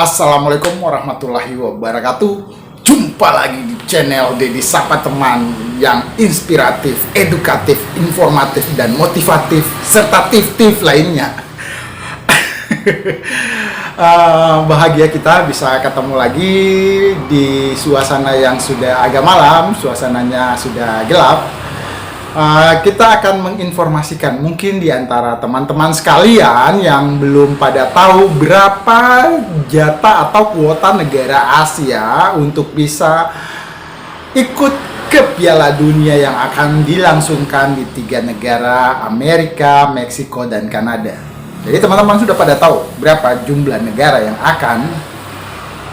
Assalamualaikum warahmatullahi wabarakatuh. Jumpa lagi di channel Dedi Sapa Teman yang inspiratif, edukatif, informatif, dan motivatif serta tif-tif lainnya. Bahagia kita bisa ketemu lagi di suasana yang sudah agak malam, suasananya sudah gelap. Kita akan menginformasikan mungkin di antara teman-teman sekalian yang belum pada tahu berapa jatah atau kuota negara Asia untuk bisa ikut ke Piala Dunia yang akan dilangsungkan di 3 negara, Amerika, Meksiko, dan Kanada. Jadi teman-teman sudah pada tahu berapa jumlah negara yang akan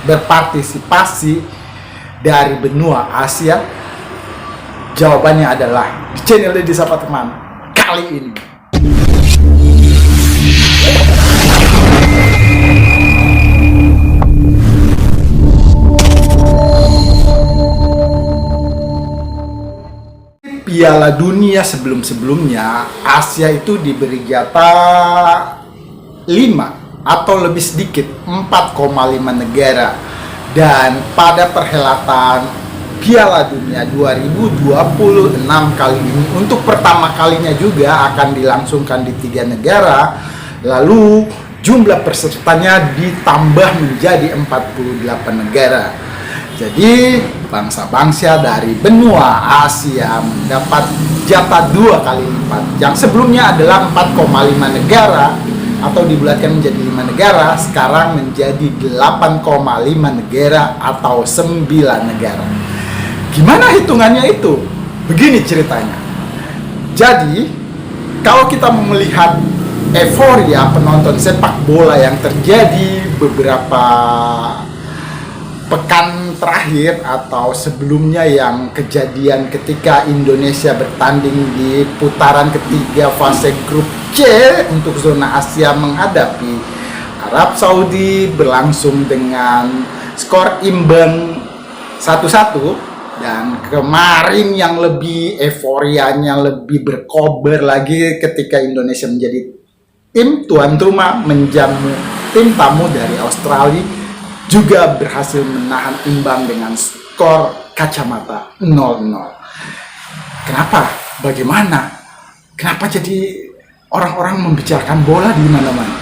berpartisipasi dari benua Asia? Jawabannya adalah di channel Dedi Sapa Teman kali ini. Piala Dunia sebelum-sebelumnya Asia itu diberi jatah 5 atau lebih sedikit 4,5 negara, dan pada perhelatan Piala Dunia 2026 kali ini untuk pertama kalinya juga akan dilangsungkan di 3 negara. Lalu jumlah pesertanya ditambah menjadi 48 negara. Jadi bangsa-bangsa dari benua Asia mendapat jatah 2 kali lipat. Yang sebelumnya adalah 4,5 negara atau dibulatkan menjadi 5 negara, sekarang menjadi 8,5 negara atau 9 negara. Gimana hitungannya itu? Begini ceritanya. Jadi, kalau kita melihat euforia penonton sepak bola yang terjadi beberapa pekan terakhir atau sebelumnya, yang kejadian ketika Indonesia bertanding di putaran ketiga fase grup C untuk zona Asia menghadapi Arab Saudi, berlangsung dengan skor imbang 1-1. Dan kemarin yang lebih euforianya lebih berkobar lagi ketika Indonesia menjadi tim tuan rumah menjamu tim tamu dari Australia, juga berhasil menahan imbang dengan skor kacamata 0-0. Kenapa? Bagaimana? Kenapa jadi orang-orang membicarakan bola di mana-mana?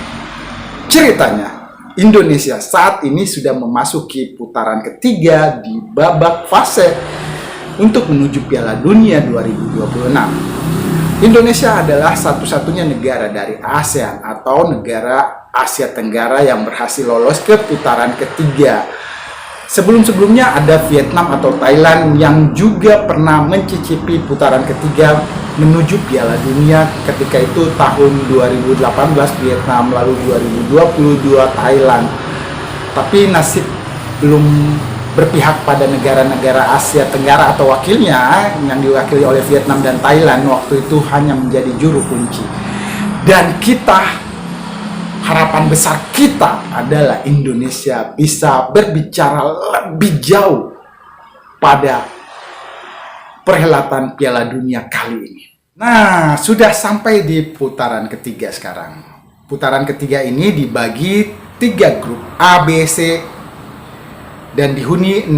Ceritanya, Indonesia saat ini sudah memasuki putaran ketiga di babak fase untuk menuju Piala Dunia 2026. Indonesia adalah satu-satunya negara dari ASEAN atau negara Asia Tenggara yang berhasil lolos ke putaran ketiga. Sebelum-sebelumnya ada Vietnam atau Thailand yang juga pernah mencicipi putaran ketiga menuju Piala Dunia. Ketika itu tahun 2018 Vietnam, lalu 2022 Thailand. Tapi nasib belum berpihak pada negara-negara Asia Tenggara atau wakilnya yang diwakili oleh Vietnam dan Thailand. Waktu itu hanya menjadi juru kunci. Dan harapan besar kita adalah Indonesia bisa berbicara lebih jauh pada perhelatan Piala Dunia kali ini. Nah, sudah sampai di putaran ketiga sekarang. Putaran ketiga ini dibagi 3 grup A, B, C, dan dihuni 6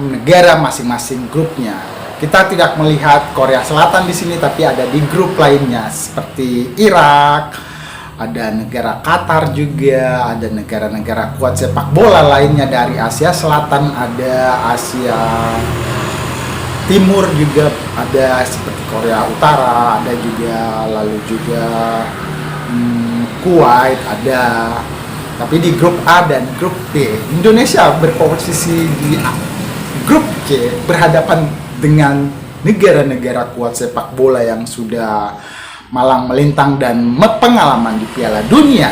negara masing-masing grupnya. Kita tidak melihat Korea Selatan di sini, tapi ada di grup lainnya seperti Irak, ada negara Qatar juga, ada negara-negara kuat sepak bola lainnya dari Asia Selatan, ada Asia Timur juga, ada seperti Korea Utara, ada juga, lalu juga Kuwait ada. Tapi di grup A dan grup B, Indonesia berposisi di grup C berhadapan dengan negara-negara kuat sepak bola yang sudah malang melintang dan pengalaman di Piala Dunia.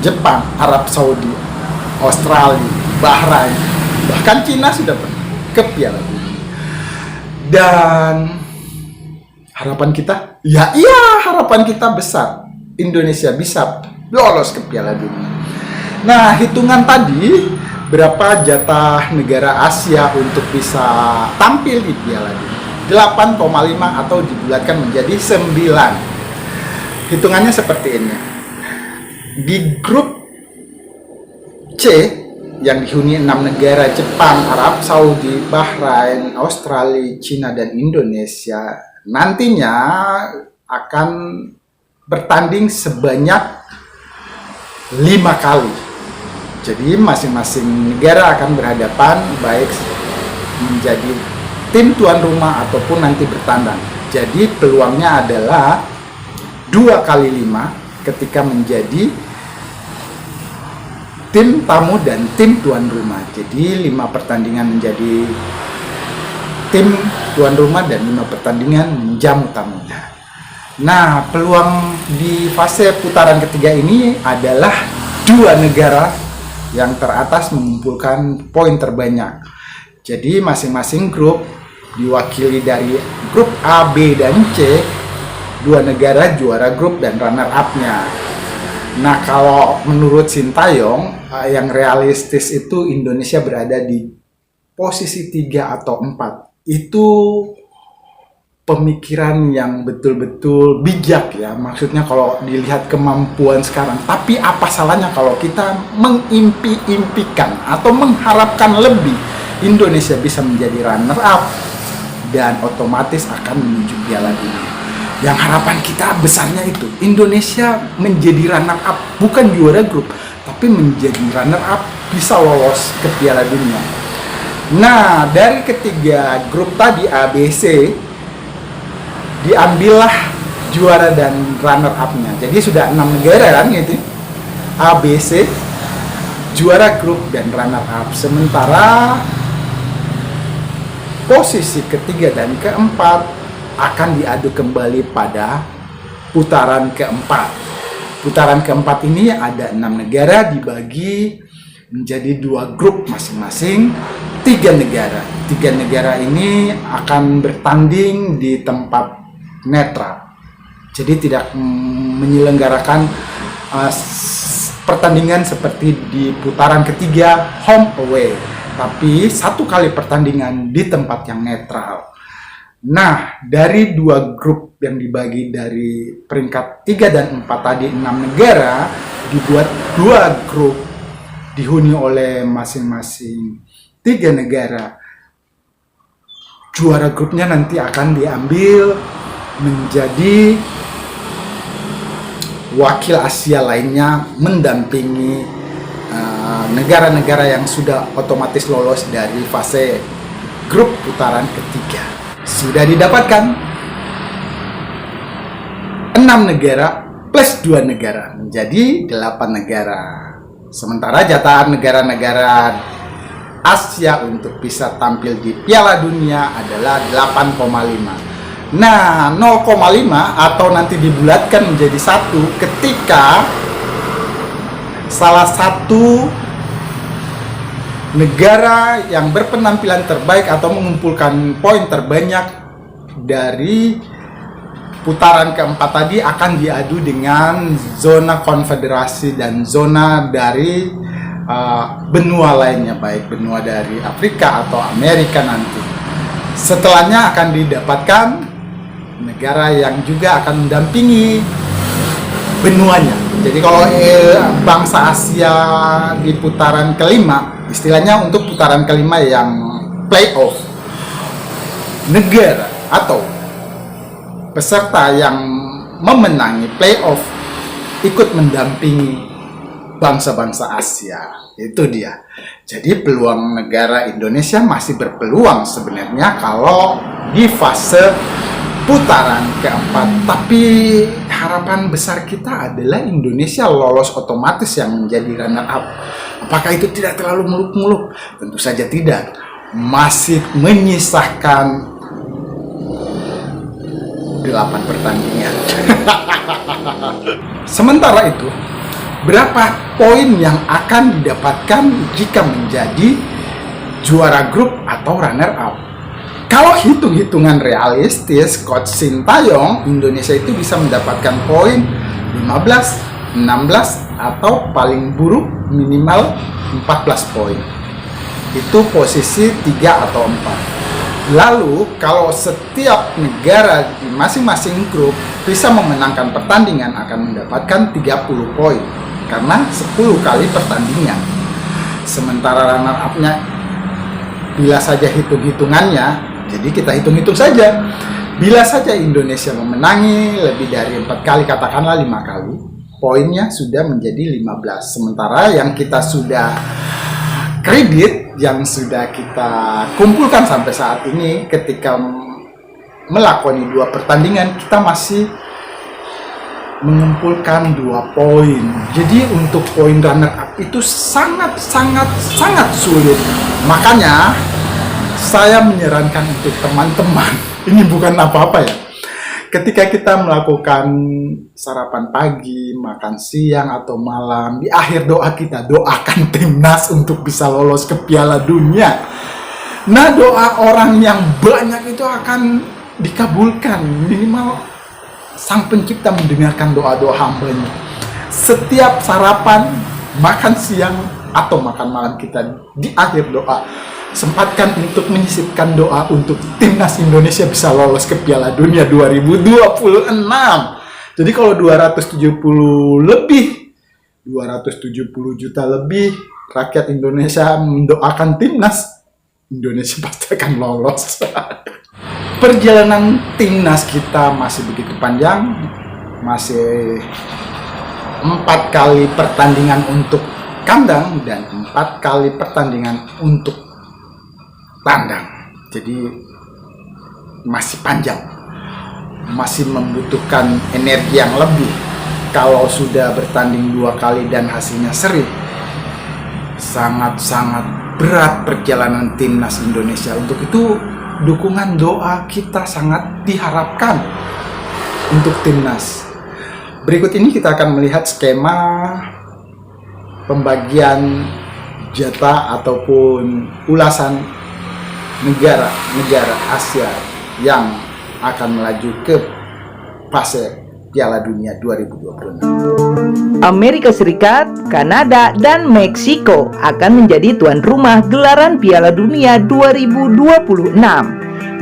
Jepang, Arab Saudi, Australia, Bahrain, bahkan Cina sudah pernah ke Piala Dunia. Dan harapan kita, harapan kita besar. Indonesia bisa lolos ke Piala Dunia. Nah, hitungan tadi berapa jatah negara Asia untuk bisa tampil di Piala Dunia? 8,5 atau dibulatkan menjadi 9. Hitungannya seperti ini. Di grup C yang dihuni 6 negara, Jepang, Arab Saudi, Bahrain, Australia, Cina, dan Indonesia, nantinya akan bertanding sebanyak 5 kali. Jadi masing-masing negara akan berhadapan baik menjadi tim tuan rumah ataupun nanti bertandang. Jadi peluangnya adalah 2 kali 5 ketika menjadi tim tamu dan tim tuan rumah. Jadi 5 pertandingan menjadi tim tuan rumah dan 5 pertandingan menjamu tamunya. Nah, peluang di fase putaran ketiga ini adalah 2 negara yang teratas mengumpulkan poin terbanyak. Jadi masing-masing grup diwakili dari grup A, B, dan C, 2 negara juara grup dan runner up-nya. Nah, kalau menurut Sintayong, yang realistis itu Indonesia berada di posisi 3 atau 4. Itu pemikiran yang betul-betul bijak ya. Maksudnya kalau dilihat kemampuan sekarang. Tapi apa salahnya kalau kita mengimpi-impikan atau mengharapkan lebih Indonesia bisa menjadi runner up dan otomatis akan menuju Piala Dunia. Yang harapan kita besarnya itu Indonesia menjadi runner up, bukan juara grup, tapi menjadi runner up, bisa lolos ke Piala Dunia. Nah, dari ketiga grup tadi A, B, C, diambillah juara dan runner up-nya. Jadi sudah 6 negara kan gitu. A, B, C, juara grup dan runner up. Sementara posisi ketiga dan keempat akan diadu kembali pada putaran keempat. Putaran keempat ini ada 6 negara dibagi menjadi 2 grup masing-masing, 3 negara. 3 negara ini akan bertanding di tempat netral. Jadi tidak menyelenggarakan pertandingan seperti di putaran ketiga home away, tapi 1 kali pertandingan di tempat yang netral. Nah, dari 2 grup yang dibagi dari peringkat 3 dan 4 tadi 6 negara, dibuat 2 grup dihuni oleh masing-masing 3 negara. Juara grupnya nanti akan diambil menjadi wakil Asia lainnya mendampingi negara-negara yang sudah otomatis lolos dari fase grup putaran ketiga. Sudah didapatkan 6 negara plus 2 negara menjadi 8 negara. Sementara jatah negara-negara Asia untuk bisa tampil di Piala Dunia adalah 8,5. Nah, 0,5 atau nanti dibulatkan menjadi 1 ketika salah satu negara yang berpenampilan terbaik atau mengumpulkan poin terbanyak dari putaran keempat tadi akan diadu dengan zona konfederasi dan zona dari benua lainnya, baik benua dari Afrika atau Amerika nanti. Setelahnya akan didapatkan negara yang juga akan mendampingi benuanya. Jadi kalau bangsa Asia di putaran kelima, istilahnya untuk putaran kelima yang playoff, negara atau peserta yang memenangi playoff ikut mendampingi bangsa-bangsa Asia. Itu dia. Jadi peluang negara Indonesia masih berpeluang sebenarnya kalau di fase putaran keempat. Tapi harapan besar kita adalah Indonesia lolos otomatis yang menjadi runner up. Apakah itu tidak terlalu muluk-muluk? Tentu saja tidak. Masih menyisakan 8 pertandingan. Sementara itu, berapa poin yang akan didapatkan jika menjadi juara grup atau runner up? Kalau hitung-hitungan realistis, Coach Sintayong, Indonesia itu bisa mendapatkan poin 15, 16, atau paling buruk minimal 14 poin. Itu posisi 3 atau 4. Lalu, kalau setiap negara di masing-masing grup bisa memenangkan pertandingan akan mendapatkan 30 poin. Karena 10 kali pertandingan. Sementara runner up-nya bila saja hitung-hitungannya, jadi kita hitung-hitung saja. Bila saja Indonesia memenangi lebih dari 4 kali, katakanlah 5 kali, poinnya sudah menjadi 15. Sementara yang kita sudah kredit, yang sudah kita kumpulkan sampai saat ini, ketika melakoni 2 pertandingan, kita masih mengumpulkan 2 poin. Jadi untuk poin runner up itu sangat sulit. Makanya saya menyarankan untuk teman-teman, ini bukan apa-apa ya, ketika kita melakukan sarapan pagi, makan siang atau malam, di akhir doa kita doakan timnas untuk bisa lolos ke Piala Dunia. Nah, doa orang yang banyak itu akan dikabulkan. Minimal Sang Pencipta mendengarkan doa-doa hambanya. Setiap sarapan, makan siang atau makan malam kita, di akhir doa sempatkan untuk menyisipkan doa untuk timnas Indonesia bisa lolos ke Piala Dunia 2026. Jadi kalau 270 juta lebih rakyat Indonesia mendoakan timnas, Indonesia pasti akan lolos. Perjalanan timnas kita masih begitu panjang, masih 4 kali pertandingan untuk kandang dan 4 kali pertandingan untuk tandang. Jadi masih panjang, masih membutuhkan energi yang lebih. Kalau sudah bertanding 2 kali dan hasilnya seri, sangat berat perjalanan timnas Indonesia. Untuk itu dukungan doa kita sangat diharapkan untuk timnas. Berikut ini kita akan melihat skema pembagian jatah ataupun ulasan negara-negara Asia yang akan melaju ke fase Piala Dunia 2026. Amerika Serikat, Kanada, dan Meksiko akan menjadi tuan rumah gelaran Piala Dunia 2026.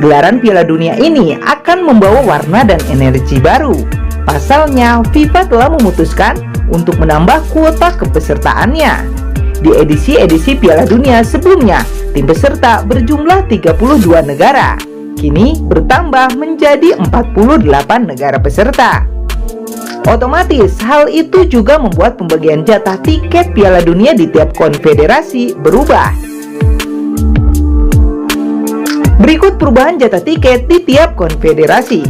Gelaran Piala Dunia ini akan membawa warna dan energi baru. Pasalnya, FIFA telah memutuskan untuk menambah kuota kepesertaannya. Di edisi-edisi Piala Dunia sebelumnya, tim peserta berjumlah 32 negara. Kini bertambah menjadi 48 negara peserta. Otomatis, hal itu juga membuat pembagian jatah tiket Piala Dunia di tiap konfederasi berubah. Berikut perubahan jatah tiket di tiap konfederasi.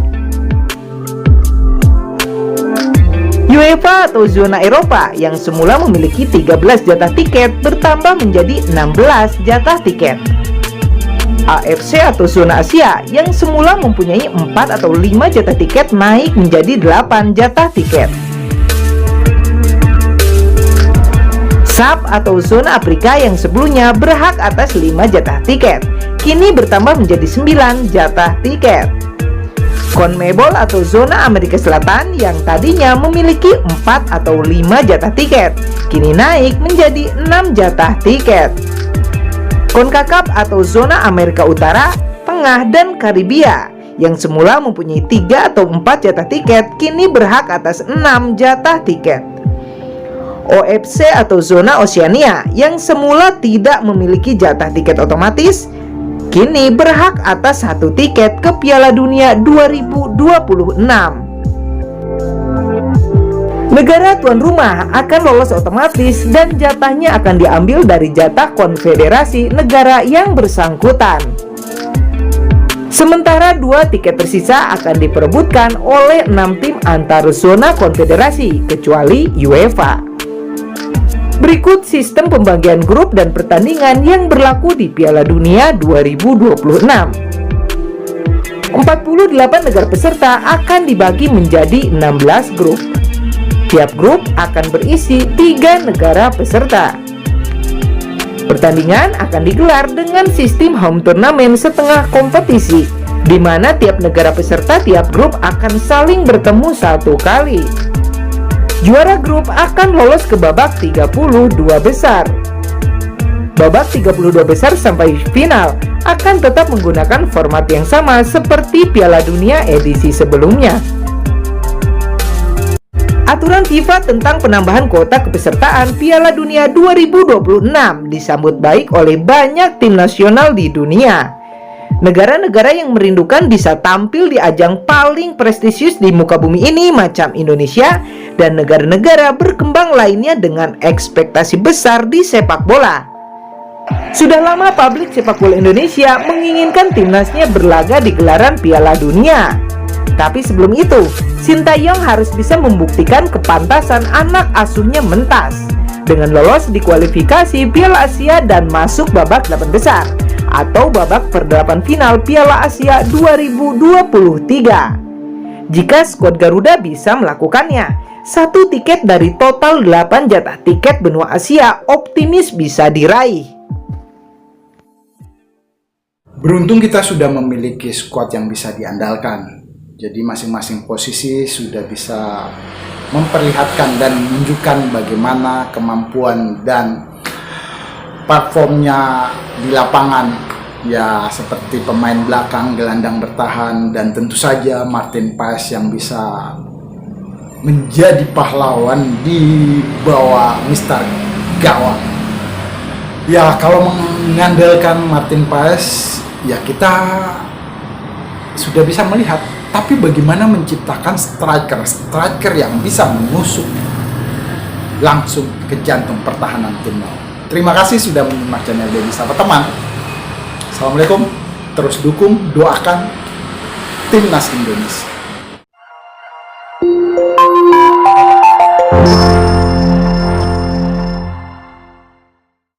UEFA atau zona Eropa yang semula memiliki 13 jatah tiket bertambah menjadi 16 jatah tiket. AFC atau zona Asia yang semula mempunyai 4 atau 5 jatah tiket naik menjadi 8 jatah tiket. SAF atau zona Afrika yang sebelumnya berhak atas 5 jatah tiket, kini bertambah menjadi 9 jatah tiket. CONMEBOL atau zona Amerika Selatan yang tadinya memiliki 4 atau 5 jatah tiket, kini naik menjadi 6 jatah tiket. CONCACAF atau zona Amerika Utara, Tengah, dan Karibia yang semula mempunyai 3 atau 4 jatah tiket, kini berhak atas 6 jatah tiket. OFC atau zona Oseania yang semula tidak memiliki jatah tiket otomatis, kini berhak atas 1 tiket ke Piala Dunia 2026. Negara tuan rumah akan lolos otomatis dan jatahnya akan diambil dari jatah konfederasi negara yang bersangkutan. Sementara 2 tiket tersisa akan diperebutkan oleh 6 tim antar zona konfederasi kecuali UEFA. Berikut sistem pembagian grup dan pertandingan yang berlaku di Piala Dunia 2026. 48 negara peserta akan dibagi menjadi 16 grup. Tiap grup akan berisi 3 negara peserta. Pertandingan akan digelar dengan sistem home turnamen setengah kompetisi, di mana tiap negara peserta tiap grup akan saling bertemu 1 kali. Juara grup akan lolos ke babak 32 besar. Babak 32 besar sampai final akan tetap menggunakan format yang sama seperti Piala Dunia edisi sebelumnya. Aturan FIFA tentang penambahan kuota kepesertaan Piala Dunia 2026 disambut baik oleh banyak tim nasional di dunia. Negara-negara yang merindukan bisa tampil di ajang paling prestisius di muka bumi ini macam Indonesia dan negara-negara berkembang lainnya dengan ekspektasi besar di sepak bola. Sudah lama publik sepak bola Indonesia menginginkan timnasnya berlaga di gelaran Piala Dunia. Tapi sebelum itu, Sintayong harus bisa membuktikan kepantasan anak asuhnya Mentas dengan lolos di kualifikasi Piala Asia dan masuk babak 8 besar atau babak perdelapan final Piala Asia 2023. Jika skuad Garuda bisa melakukannya, 1 tiket dari total 8 jatah tiket benua Asia optimis bisa diraih. Beruntung kita sudah memiliki skuad yang bisa diandalkan. Jadi masing-masing posisi sudah bisa memperlihatkan dan menunjukkan bagaimana kemampuan dan platformnya di lapangan, ya seperti pemain belakang, gelandang bertahan, dan tentu saja Martin Paes yang bisa menjadi pahlawan di bawah Mister Gawang. Ya kalau mengandalkan Martin Paes, ya kita sudah bisa melihat. Tapi bagaimana menciptakan striker yang bisa menusuk langsung ke jantung pertahanan tim lawan. Terima kasih sudah menyimak channel Denny Sapa Teman. Assalamualaikum. Terus dukung, doakan Timnas Indonesia.